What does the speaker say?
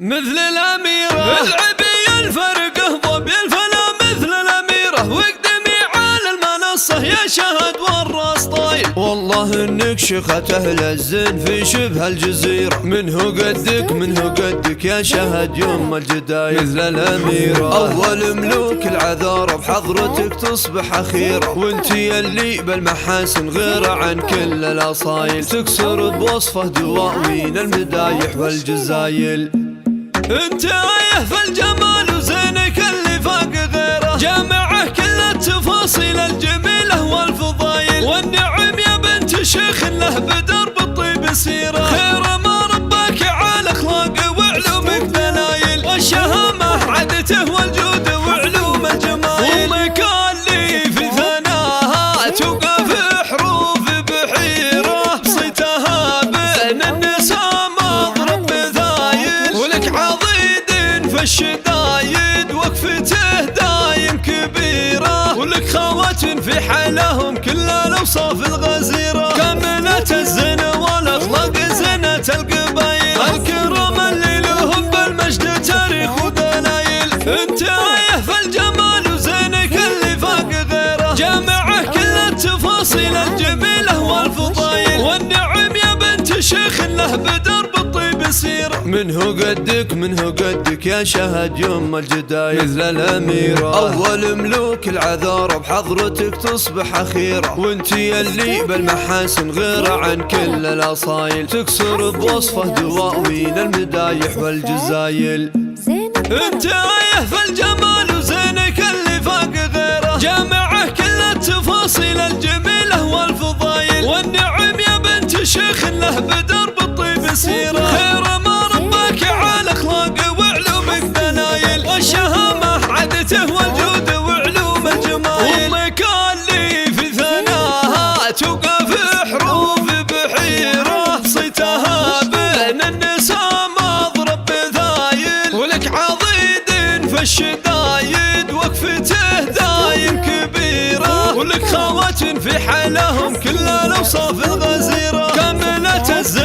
مثل الأميرة العبي الفرقه ضب الفلا مثل الأميرة واقدمي على المنصة يا شهد والراس طاير. والله انك شيخة أهل الزين في شبه الجزيرة، منه قدك يا شهد يوم الجداير. مثل الأميرة أول ملوك العذارى بحضرتك تصبح أخيرة، وانتي اللي بالمحاسن غير عن كل الأصايل، تكسر بوصفه دواوين المدايح والجزايل. انت آية في الجمال وزينك اللي فاق غيره، جامعه كل التفاصيل الجميلة والفضايل، والنعم يا بنت شيخ له بدرب الطيب سيرة، خير ما رباك على اخلاق وعلومك دلايل، والشهامة عادته والجود وعلوم الجمايل، ومكان لي في ثناها توقف حروف بحيرة، بصيتها بين النساء مضرب مثايل، ولك عضيد في الشدايد وقفته دايم كبيرة، ولك خوات في حالهم كل الأوصاف الغزيرة، كاملة الزين والأخلاق زينة القبايل، الكرام اللي لهم بالمجد تاريخ ودلايل. انت آية في الجمال وزينك اللي فاق غيره، جامعه كل التفاصيل الجميلة والفضايل، والنعم يا بنت شيخ له بدرب الطيب سيرة، منه قدك يا شهد يوم الجدايل. مثل الأميرة أول ملوك العذارى بحضرتك تصبح أخيرة، وانتي اللي بالمحاسن غير عن كل الأصايل، تكسر بوصفه دواوين المدايح والجزايل. انت آية في الجمال وزينك اللي فاق غيره، جامعه كل التفاصيل الجميلة والفضايل، والنعم يا بنت شيخ له بدرب الطيب سيرة، خير ما رباك على اخلاق وعلومك دلايل، والشهامة عادته والجود وعلوم الجمايل، ومكان لي في ثناها توقف حروف بحيرة، بصيتها بين النساء مضرب مثايل، ولك عضيد في الشدايد وقفته دايم كبيرة، ولك خوات في حالهم كل الأوصاف الغزيرة، كاملة الزين